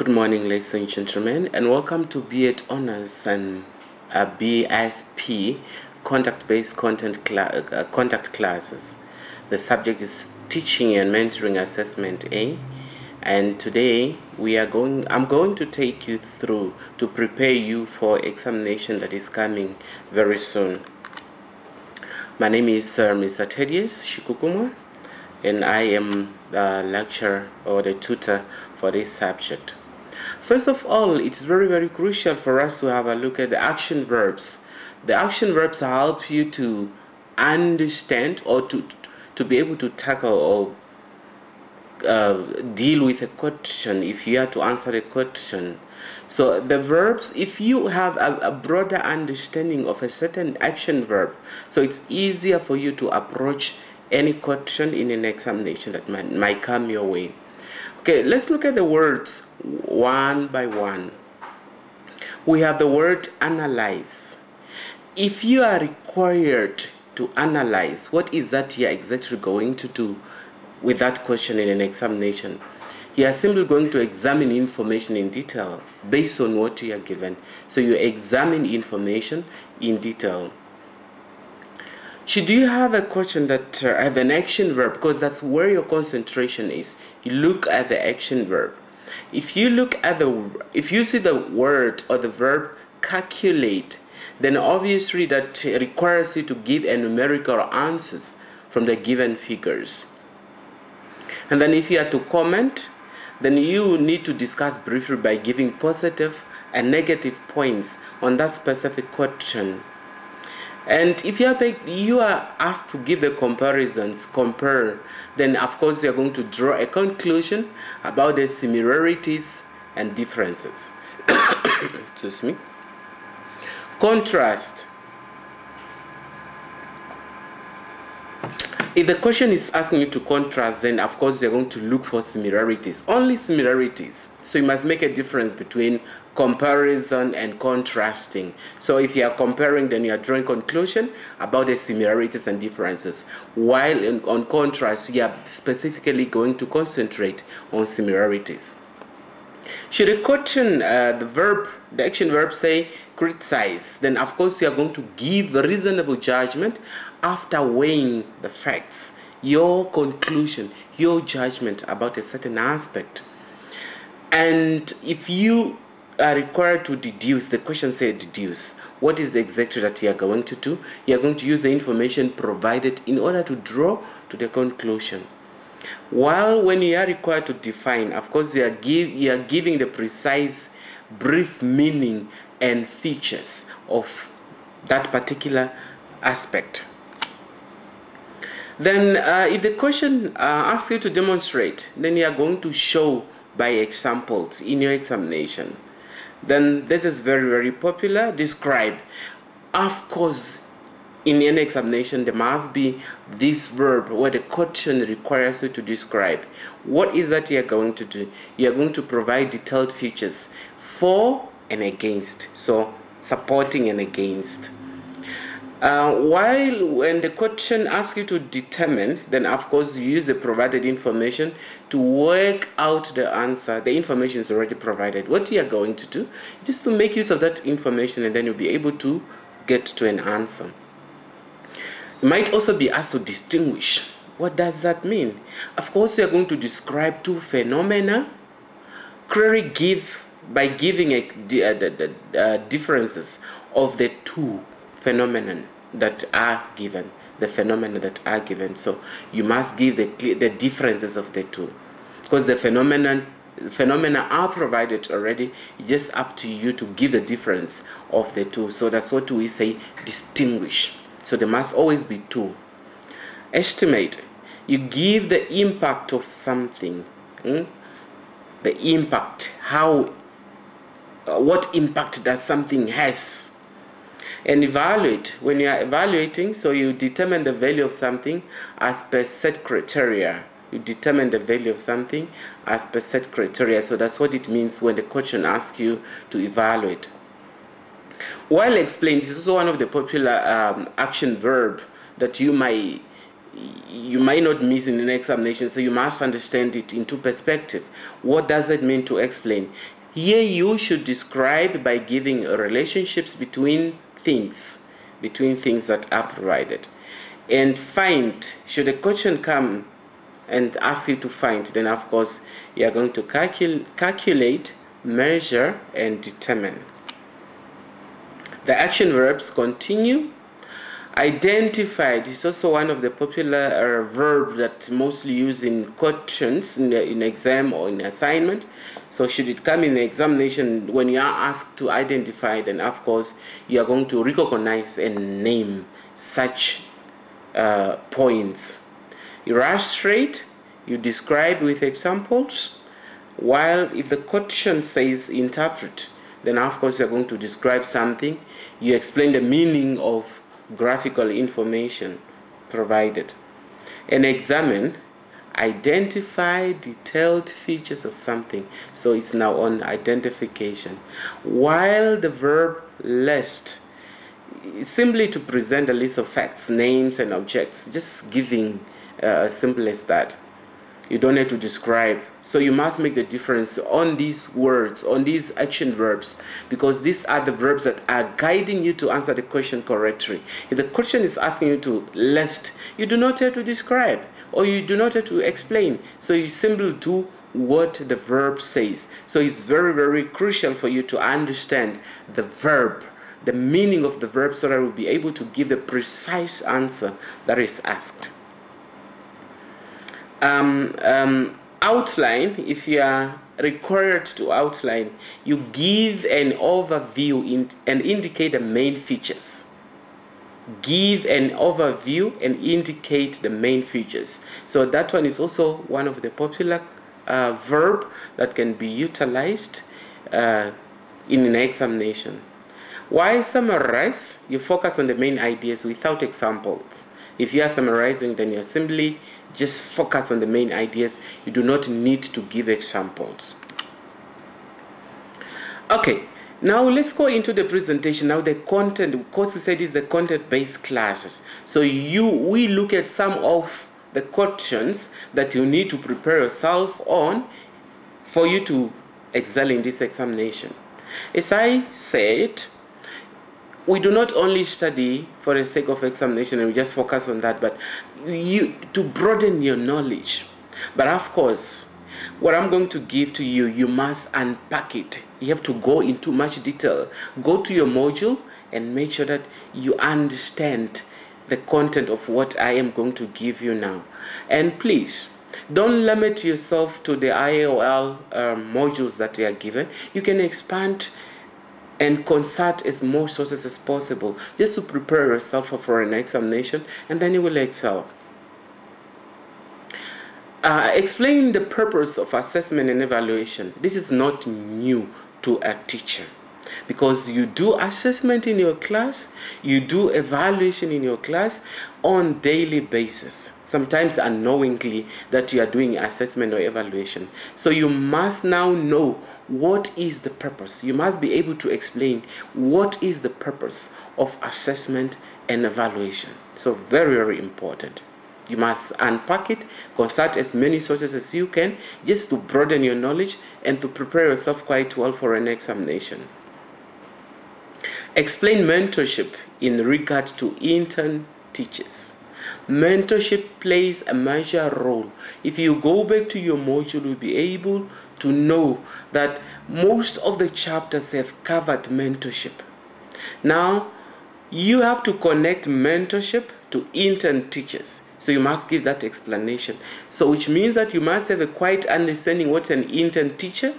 Good morning, ladies and gentlemen, and welcome to B.Ed Honors and BSP contact-based contact classes. The subject is Teaching and Mentoring Assessment A, and today I'm going to take you through to prepare you for examination that is coming very soon. My name is Mr. Thaddeus Shikukuma, and I am the lecturer or the tutor for this subject. First of all, it's very crucial for us to have a look at the action verbs. The action verbs help you to understand or to be able to tackle or deal with a question if you have to answer a question. So the verbs, if you have a broader understanding of a certain action verb, so it's easier for you to approach any question in an examination that might come your way. Okay, let's look at the words one by one. We have the word analyze. If you are required to analyze, what is that you are exactly going to do with that question in an examination? You are simply going to examine information in detail based on what you are given. So you examine information in detail. Should you have a question that have an action verb, because that's where your concentration is, you look at the action verb. If you see the word or the verb calculate, then obviously that requires you to give a numerical answers from the given figures. And then if you are to comment, then you need to discuss briefly by giving positive and negative points on that specific question. And if you are asked to give the comparisons, compare, then of course you're going to draw a conclusion about the similarities and differences. Excuse me. Contrast. If the question is asking you to contrast, then of course you're going to look for similarities, only similarities. So you must make a difference between comparison and contrasting. So if you are comparing, then you are drawing conclusion about the similarities and differences. While on contrast, you are specifically going to concentrate on similarities. Should a question, the action verb say criticize, then of course you are going to give a reasonable judgment after weighing the facts, your conclusion, your judgment about a certain aspect. And if you are required to deduce, the question says deduce. What is exactly that you are going to do? You are going to use the information provided in order to draw to the conclusion. While when you are required to define, of course you are giving the precise, brief meaning and features of that particular aspect. Then if the question asks you to demonstrate, then you are going to show by examples in your examination. Then this is very popular. Describe. Of course, in an examination, there must be this verb where the question requires you to describe. What is that you are going to do? You are going to provide detailed features for and against. So, supporting and against. While when the question asks you to determine, then of course you use the provided information to work out the answer. The information is already provided. What you are going to do, just to make use of that information, and then you'll be able to get to an answer. You might also be asked to distinguish. What does that mean? Of course, you are going to describe two phenomena. Clearly give by giving differences of the two phenomenon that are given, the phenomena that are given. So you must give the differences of the two, because the phenomena are provided already. It's just up to you to give the difference of the two. So that's what we say distinguish. So there must always be two. Estimate. You give the impact of something. The impact, what impact does something has. And evaluate. When you are evaluating, so you determine the value of something as per set criteria. You determine the value of something as per set criteria. So that's what it means when the question asks you to evaluate. While explained, this is also one of the popular action verb that you might you might not miss in an examination, so you must understand it into perspective. What does it mean to explain? Here you should describe by giving relationships between things that are provided. And find, should a question come and ask you to find, then of course you are going to calculate, measure, and determine. The action verbs: continue, identified is also one of the popular verbs that mostly used in questions in exam or in assignment. So should it come in examination, when you are asked to identify, then of course you are going to recognize and name such points. Illustrate, you describe with examples, while if the question says interpret, then of course you're going to describe something. You explain the meaning of graphical information provided. And examine, identify detailed features of something. So it's now on identification. While the verb list is simply to present a list of facts, names, and objects, just giving as simple as that. You don't have to describe. So you must make the difference on these words, on these action verbs, because these are the verbs that are guiding you to answer the question correctly. If the question is asking you to list, you do not have to describe, or you do not have to explain. So you simply do what the verb says. So it's very, very crucial for you to understand the verb, the meaning of the verb, so that we'll be able to give the precise answer that is asked. Outline, if you are required to outline, you give an overview and indicate the main features. Give an overview and indicate the main features. So that one is also one of the popular verb that can be utilized in an examination. Why summarize? You focus on the main ideas without examples. If you are summarizing, then you're simply just focus on the main ideas. You do not need to give examples. Okay, now let's go into the presentation. Now the content, of course we said is the content-based classes. So we look at some of the questions that you need to prepare yourself on for you to excel in this examination. As I said, we do not only study for the sake of examination and we just focus on that, but to broaden your knowledge. But of course, what I'm going to give to you, you must unpack it. You have to go into much detail. Go to your module and make sure that you understand the content of what I am going to give you now. And please, don't limit yourself to the IOL modules that you are given. You can expand and consult as more sources as possible, just to prepare yourself for an examination, and then you will excel. Explaining the purpose of assessment and evaluation. This is not new to a teacher, because you do assessment in your class, you do evaluation in your class on daily basis, sometimes unknowingly that you are doing assessment or evaluation. So you must now know what is the purpose. You must be able to explain what is the purpose of assessment and evaluation. So very, very important. You must unpack it, consult as many sources as you can, just to broaden your knowledge and to prepare yourself quite well for an examination. Explain mentorship in regard to intern teachers. Mentorship plays a major role. If you go back to your module, you'll be able to know that most of the chapters have covered mentorship. Now, you have to connect mentorship to intern teachers. So you must give that explanation. So which means that you must have a quite understanding what's an intern teacher,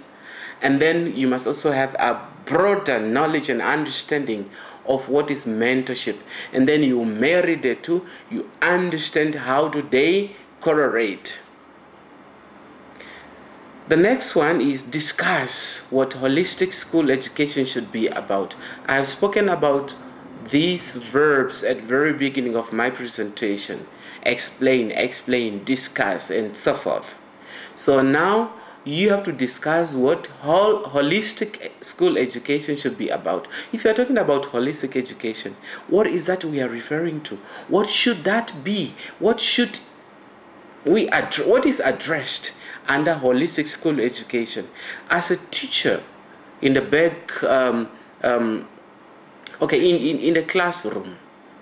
and then you must also have a broader knowledge and understanding of what is mentorship. And then you marry the two, you understand how do they correlate. The next one is discuss what holistic school education should be about. I have spoken about these verbs at the very beginning of my presentation. Explain, discuss, and so forth. So now you have to discuss what holistic school education should be about. If you are talking about holistic education, what is that we are referring to? What should that be? What should what is addressed under holistic school education? As a teacher in the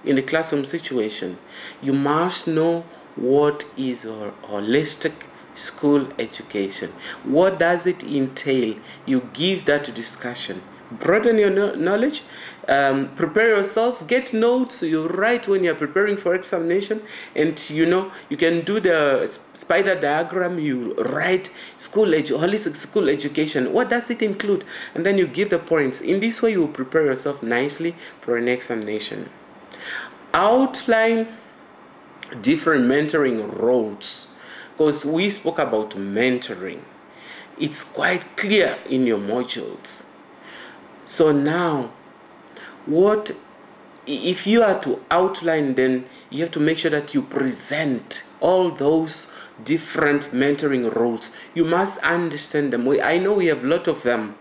in the classroom situation, you must know what is a holistic school education. What does it entail? You give that to discussion. Broaden your knowledge. Prepare yourself. Get notes. You write when you're preparing for examination, and you can do the spider diagram. You write holistic school education. What does it include? And then you give the points. In this way, you will prepare yourself nicely for an examination. Outline different mentoring roles, because we spoke about mentoring. It's quite clear in your modules. So now, if you are to outline, then you have to make sure that you present all those different mentoring roles. You must understand them. I know we have a lot of them.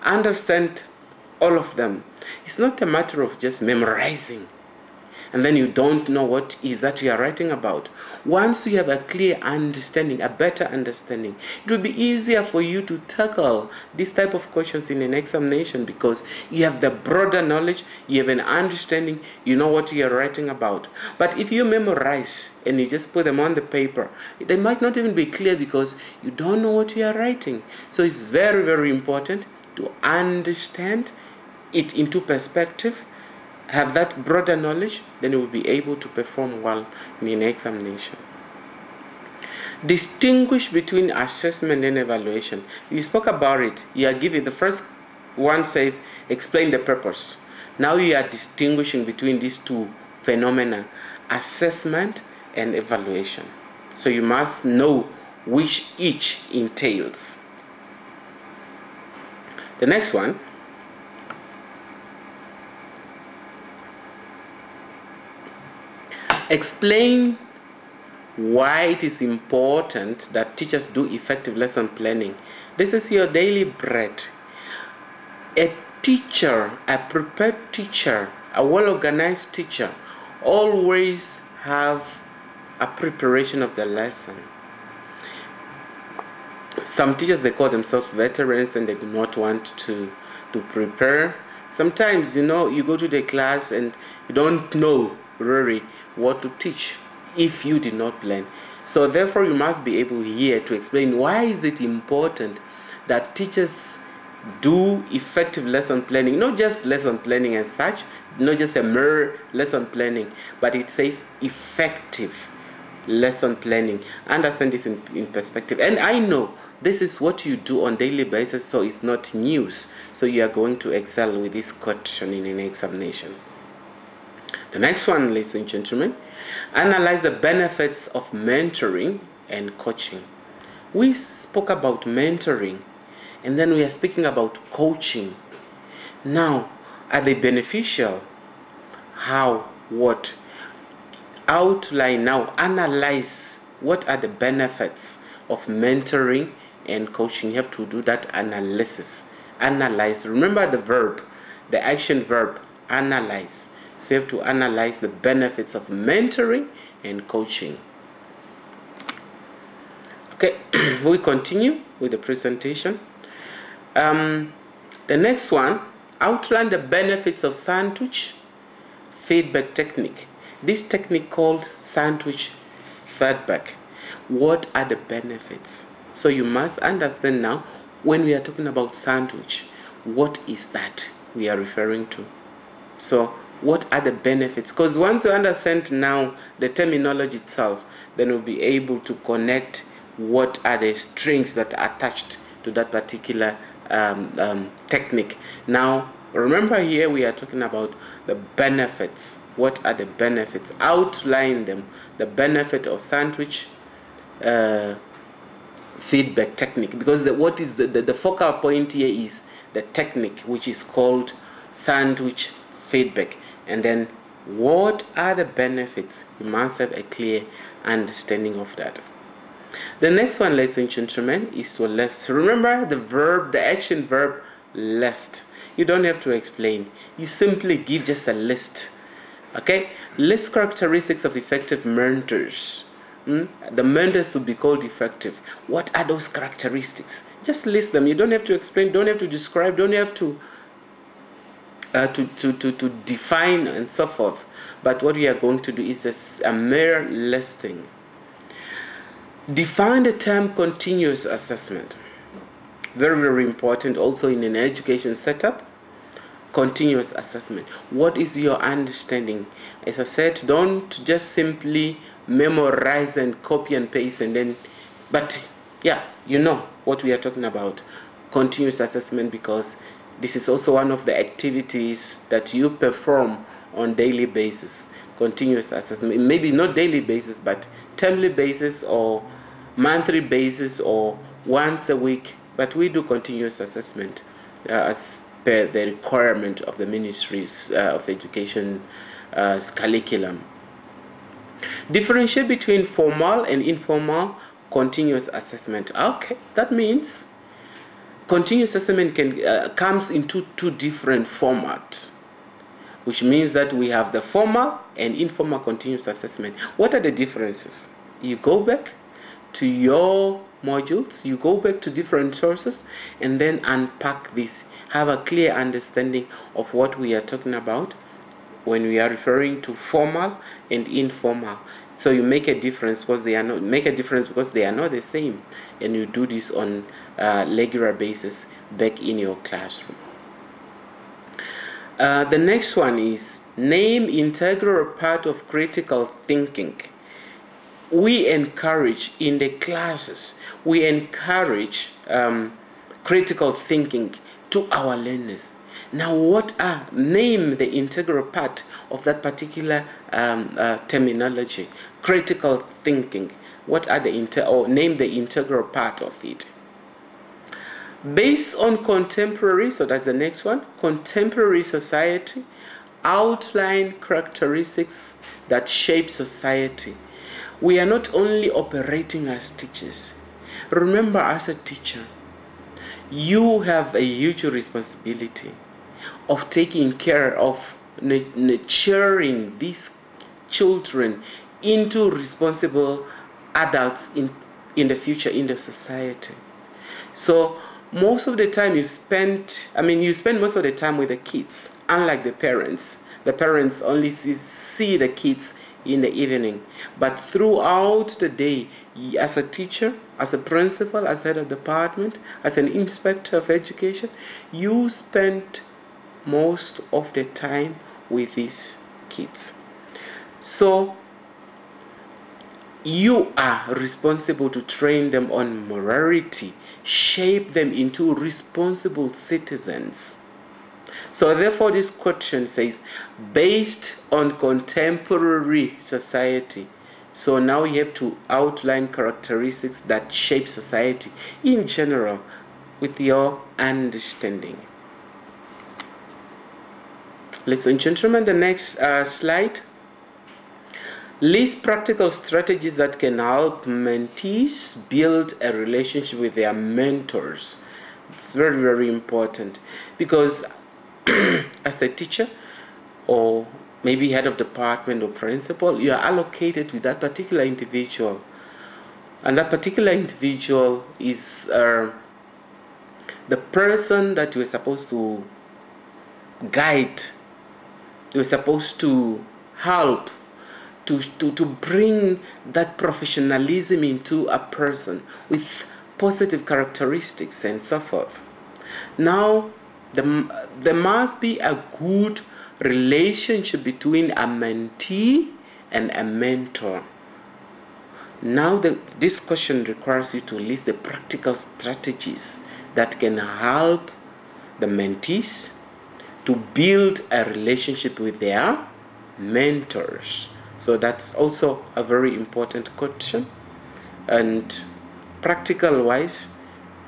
Understand all of them. It's not a matter of just memorizing and then you don't know what is that you are writing about. Once you have a clear understanding, a better understanding, it will be easier for you to tackle this type of questions in an examination, because you have the broader knowledge, you have an understanding, you know what you are writing about. But if you memorize and you just put them on the paper, they might not even be clear because you don't know what you are writing. So it's very, very important to understand it into perspective, have that broader knowledge, then you will be able to perform well in an examination. Distinguish between assessment and evaluation. You spoke about it. You are giving, the first one says, explain the purpose. Now you are distinguishing between these two phenomena, assessment and evaluation. So you must know which each entails. The next one, explain why it is important that teachers do effective lesson planning. This is your daily bread. A teacher, a prepared teacher, a well-organized teacher always have a preparation of the lesson. Some teachers, they call themselves veterans and they do not want to prepare. Sometimes, you go to the class and you don't know really what to teach if you did not plan. So therefore you must be able here to explain why is it important that teachers do effective lesson planning, not just lesson planning as such, not just a mere lesson planning, but it says effective lesson planning. Understand this in perspective. And I know this is what you do on daily basis, so it's not news. So you are going to excel with this question in an examination. The next one, ladies and gentlemen, analyze the benefits of mentoring and coaching. We spoke about mentoring, and then we are speaking about coaching. Now, are they beneficial? How? What? Outline now, analyze what are the benefits of mentoring and coaching. You have to do that analysis. Analyze. Remember the verb, the action verb, analyze. So you have to analyze the benefits of mentoring and coaching. Okay, we continue with the presentation. The next one, outline the benefits of sandwich feedback technique. This technique called sandwich feedback. What are the benefits? So you must understand now, when we are talking about sandwich, what is that we are referring to? So what are the benefits? Because once you understand now the terminology itself, then we'll be able to connect what are the strings that are attached to that particular technique. Now, remember here we are talking about the benefits. What are the benefits? Outline them. The benefit of sandwich feedback technique. Because what is the focal point here is the technique, which is called sandwich feedback. And then what are the benefits? You must have a clear understanding of that. The next one, ladies and gentlemen, is to list. Remember the verb, the action verb, list. You don't have to explain. You simply give just a list. Okay? List characteristics of effective mentors. The mentors to be called effective. What are those characteristics? Just list them. You don't have to explain, don't have to describe, don't have to define and so forth. But what we are going to do is a mere listing. Define the term continuous assessment. Very, very important also in an education setup. Continuous assessment. What is your understanding? As I said, don't just simply memorize and copy and paste and then, but yeah, you know what we are talking about. Continuous assessment, because this is also one of the activities that you perform on daily basis. Continuous assessment, maybe not daily basis, but termly basis or monthly basis or once a week, but we do continuous assessment as per the requirement of the Ministries of Education curriculum. Differentiate between formal and informal continuous assessment. Okay, that means continuous assessment comes into two different formats, which means that we have the formal and informal continuous assessment. What are the differences? You go back to your modules, you go back to different sources and then unpack this. Have a clear understanding of what we are talking about when we are referring to formal and informal. So you make a difference because they are not the same, and you do this on a regular basis back in your classroom. The next one is name integral part of critical thinking. We encourage in the classes, we encourage critical thinking to our learners. Now, name the integral part of that particular terminology, critical thinking. What are name the integral part of it. Based on contemporary, so that's the next one, contemporary society, outline characteristics that shape society. We are not only operating as teachers. Remember, as a teacher, you have a huge responsibility of taking care of nurturing these children into responsible adults in the future in the society. So most of the time you spend most of the time with the kids, unlike the parents. The parents only see the kids in the evening, but throughout the day, as a teacher, as a principal, as head of department, as an inspector of education, you spend most of the time with these kids. So you are responsible to train them on morality, shape them into responsible citizens. So therefore this question says, based on contemporary society. So now you have to outline characteristics that shape society in general with your understanding. Ladies and gentlemen, the next slide. List practical strategies that can help mentees build a relationship with their mentors. It's very, very important, because as a teacher or maybe head of department or principal, you are allocated with that particular individual, and that particular individual is the person that you are supposed to guide, you are supposed to help to bring that professionalism into a person with positive characteristics and so forth. Now there must be a good relationship between a mentee and a mentor. Now this question requires you to list the practical strategies that can help the mentees to build a relationship with their mentors. So that's also a very important question. And practical wise,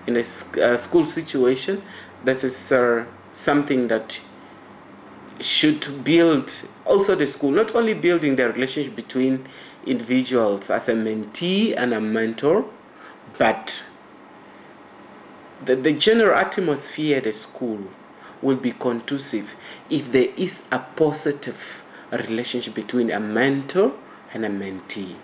in a school situation, that is something that should build also the school, not only building the relationship between individuals as a mentee and a mentor, but the general atmosphere at the school will be conducive if there is a positive relationship between a mentor and a mentee.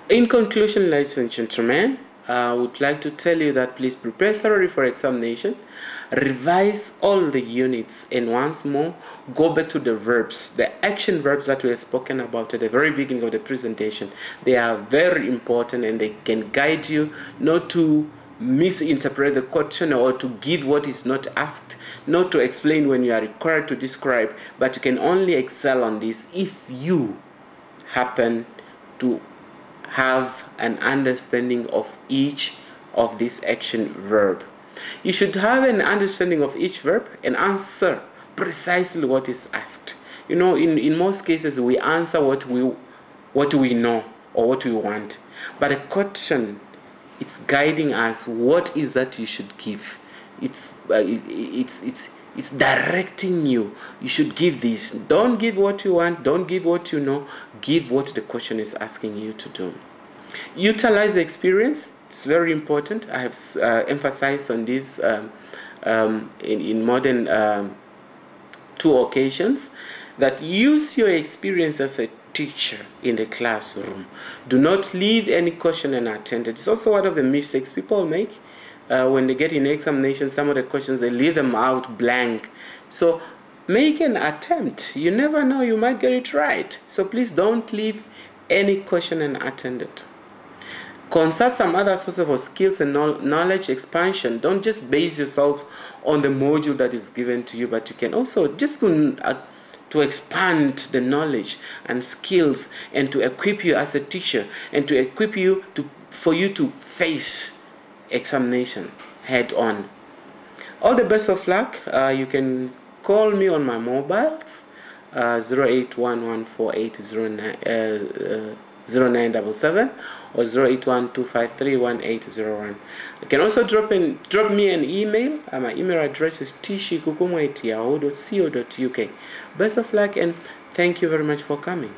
In conclusion, ladies and gentlemen, I would like to tell you that please prepare thoroughly for examination, revise all the units, and once more go back to the verbs, the action verbs that we have spoken about at the very beginning of the presentation. They are very important and they can guide you not to misinterpret the question or to give what is not asked, not to explain when you are required to describe, but you can only excel on this if you happen to have an understanding of each of these action verb. You should have an understanding of each verb and answer precisely what is asked. You know, in most cases we answer what we know or what we want, but a question, it's guiding us what is that you should give. It's directing you. You should give this. Don't give what you want. Don't give what you know. Give what the question is asking you to do. Utilize the experience. It's very important. I have emphasized on this in more than 2 occasions, that use your experience as a teacher in the classroom. Do not leave any question unattended. It's also one of the mistakes people make. When they get in examination, some of the questions, they leave them out blank. So make an attempt. You never know, you might get it right. So please don't leave any question unattended. Consult some other sources of skills and knowledge expansion. Don't just base yourself on the module that is given to you, but you can also just to expand the knowledge and skills and to equip you as a teacher and to equip you for you to face examination head on. All the best of luck. You can call me on my mobiles 0811480977 or 0812531801. You can also drop me an email. My email address is tshikukumu@yahoo.co.uk. Best of luck and thank you very much for coming.